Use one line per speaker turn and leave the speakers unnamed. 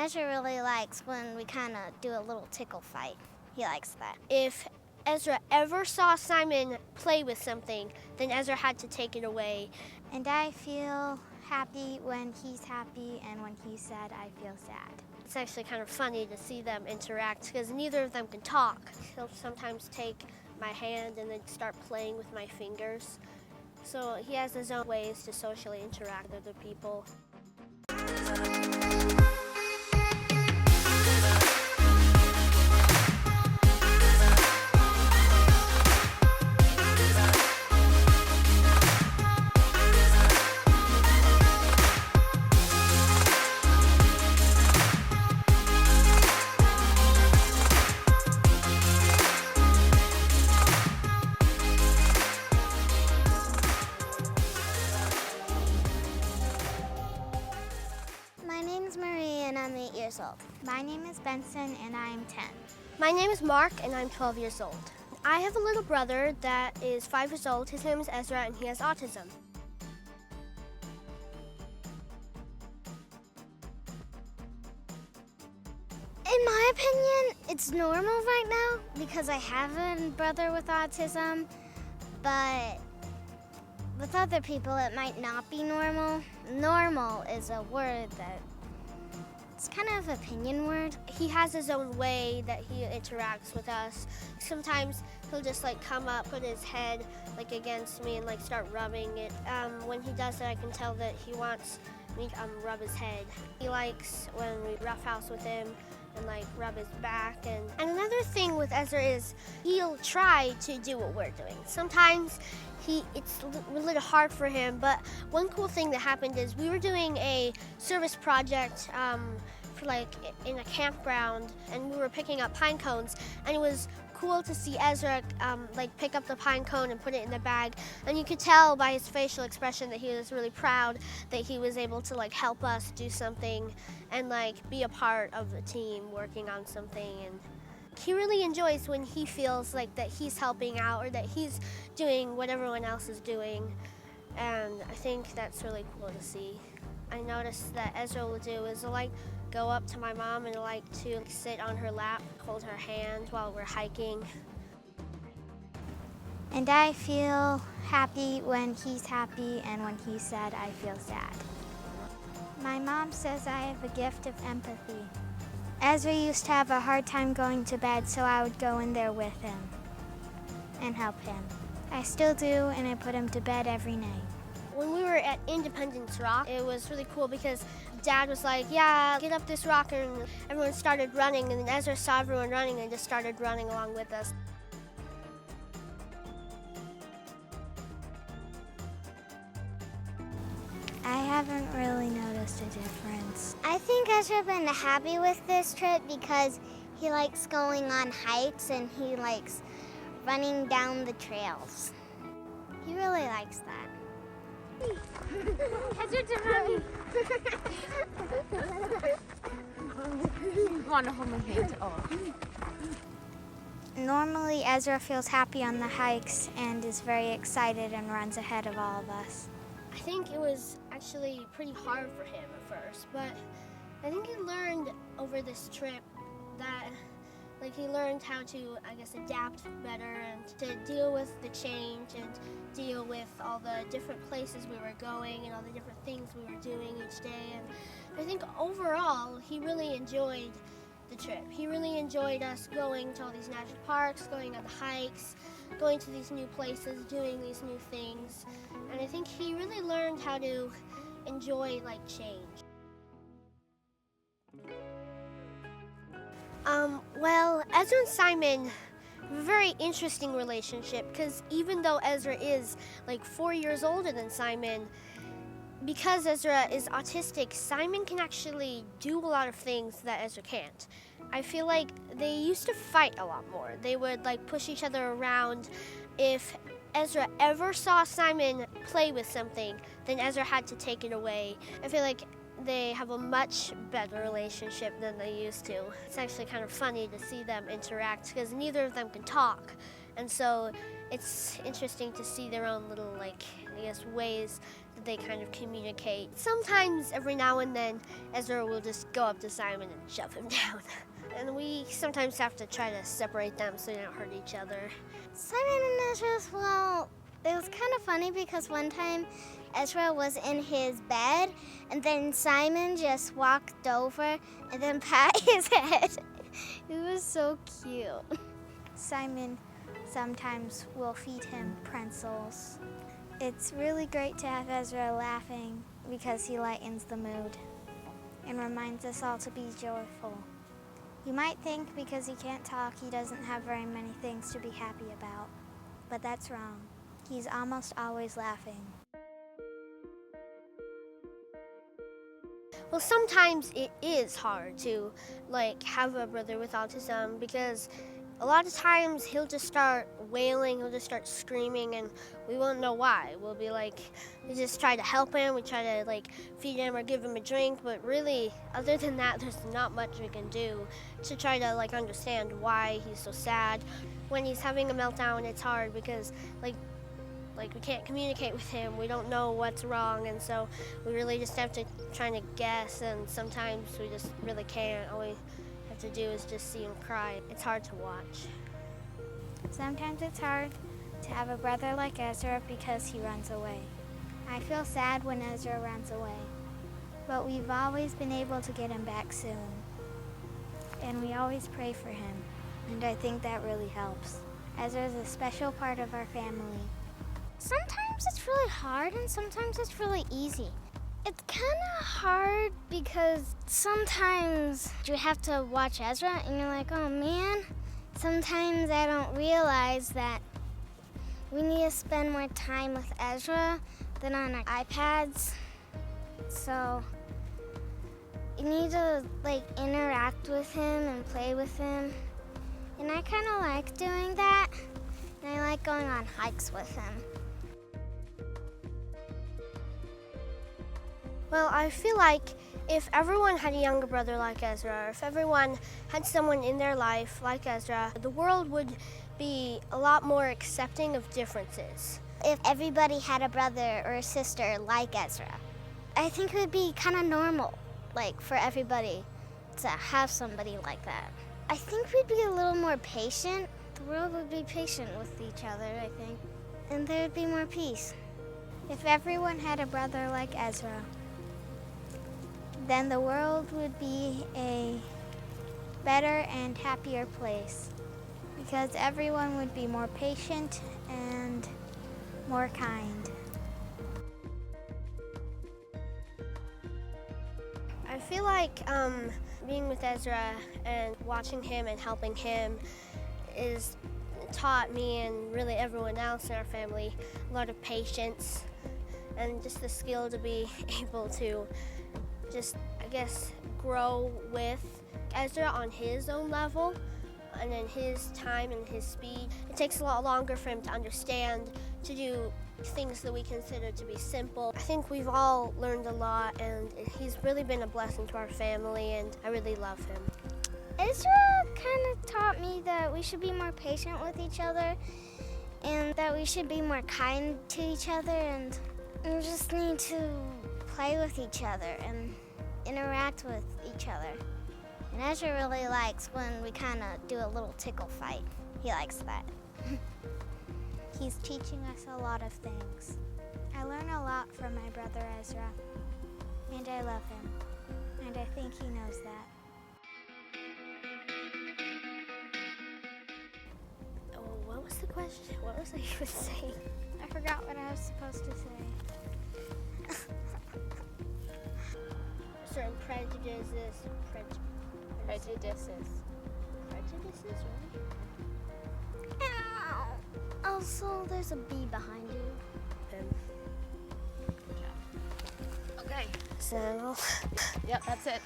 Ezra really likes when we kind of do a little tickle fight. He likes that.
If Ezra ever saw Simon play with something, then Ezra had to take it away.
And I feel happy when he's happy, and when he's sad, I feel sad.
It's actually kind of funny to see them interact because neither of them can talk. He'll sometimes take my hand and then start playing with my fingers. So he has his own ways to socially interact with other people.
I'm 8 years old. My name is Benson and I am 10.
My name is Mark and I'm 12 years old. I have a little brother that is 5 years old. His name is Ezra and he has autism.
In my opinion, it's normal right now because I have a brother with autism, but with other people it might not be normal. Normal is a word that it's kind of an opinion word.
He has his own way that he interacts with us. Sometimes he'll just like come up, put his head like against me and like start rubbing it. When he does that, I can tell that he wants me to rub his head. He likes when we roughhouse with him and like rub his back. And another thing with Ezra is he'll try to do what we're doing. Sometimes it's a little hard for him, but one cool thing that happened is we were doing a service project for like in a campground, and we were picking up pine cones, and it was cool to see Ezra like pick up the pine cone and put it in the bag, and you could tell by his facial expression that he was really proud that he was able to like help us do something and like be a part of the team working on something. And he really enjoys when he feels like that he's helping out or that he's doing what everyone else is doing, and I think that's really cool to see. I noticed that Ezra will do is like go up to my mom and like to sit on her lap, hold her hand while we're hiking.
And I feel happy when he's happy, and when he's sad, I feel sad. My mom says I have a gift of empathy. Ezra used to have a hard time going to bed, so I would go in there with him and help him. I still do, and I put him to bed every night.
When we were at Independence Rock, it was really cool because Dad was like, yeah, get up this rock, and everyone started running, and then Ezra saw everyone running and just started running along with us.
I haven't really noticed a difference. I think Ezra's been happy with this trip because he likes going on hikes and he likes running down the trails. He really likes that.
Ezra to mommy. You want to hold my hand? Oh.
Normally, Ezra feels happy on the hikes and is very excited and runs ahead of all of us.
I think it was actually pretty hard for him at first, but I think he learned over this trip that he learned how to, I guess, adapt better and to deal with the change and deal with all the different places we were going and all the different things we were doing each day. And I think overall, he really enjoyed the trip. He really enjoyed us going to all these national parks, going on the hikes, going to these new places, doing these new things. And I think he really learned how to enjoy change. Well, Ezra and Simon have a very interesting relationship because even though Ezra is 4 years older than Simon, because Ezra is autistic, Simon can actually do a lot of things that Ezra can't. I feel like they used to fight a lot more. They would push each other around. If Ezra ever saw Simon play with something, then Ezra had to take it away. I feel like they have a much better relationship than they used to. It's actually kind of funny to see them interact because neither of them can talk. And so it's interesting to see their own little, ways they kind of communicate. Sometimes, every now and then, Ezra will just go up to Simon and shove him down. And we sometimes have to try to separate them so they don't hurt each other.
Simon and Ezra's, well, it was kind of funny because one time Ezra was in his bed and then Simon just walked over and then pat his head. It was so cute. Simon sometimes will feed him pretzels. It's really great to have Ezra laughing because he lightens the mood and reminds us all to be joyful. You might think because he can't talk, he doesn't have very many things to be happy about, but that's wrong. He's almost always laughing.
Well, sometimes it is hard to have a brother with autism because a lot of times he'll just start wailing, he'll just start screaming, and we won't know why. We'll be we just try to help him, we try to feed him or give him a drink, but really, other than that, there's not much we can do to try to understand why he's so sad. When he's having a meltdown, it's hard because we can't communicate with him, we don't know what's wrong, and so we really just have to try to guess, and sometimes we just really can't. All we have to do is just see him cry. It's hard to watch.
Sometimes it's hard to have a brother like Ezra because he runs away. I feel sad when Ezra runs away, but we've always been able to get him back soon. And we always pray for him, and I think that really helps. Ezra is a special part of our family. Sometimes it's really hard and sometimes it's really easy. It's kind of hard because sometimes you have to watch Ezra and you're like, oh man. Sometimes I don't realize that we need to spend more time with Ezra than on our iPads. So you need to interact with him and play with him. And I kind of like doing that. And I like going on hikes with him.
Well, I feel like if everyone had a younger brother like Ezra, or if everyone had someone in their life like Ezra, the world would be a lot more accepting of differences.
If everybody had a brother or a sister like Ezra, I think it would be kind of normal, for everybody to have somebody like that. I think we'd be a little more patient. The world would be patient with each other, I think. And there would be more peace. If everyone had a brother like Ezra, then the world would be a better and happier place because everyone would be more patient and more kind.
I feel like being with Ezra and watching him and helping him is taught me and really everyone else in our family a lot of patience and just the skill to be able to just, grow with Ezra on his own level and in his time and his speed. It takes a lot longer for him to understand, to do things that we consider to be simple. I think we've all learned a lot, and he's really been a blessing to our family, and I really love him.
Ezra kind of taught me that we should be more patient with each other and that we should be more kind to each other, and we just need to play with each other and interact with each other. And Ezra really likes when we kind of do a little tickle fight. He likes that. He's teaching us a lot of things. I learn a lot from my brother Ezra, and I love him, and I think he knows that.
Oh, what was the question? What was I even saying?
I forgot what I was supposed to say.
Certain prejudices. Prejudices, really?
Ow. Also, there's a bee behind you.
Good job. Okay.
So,
Yep, that's it.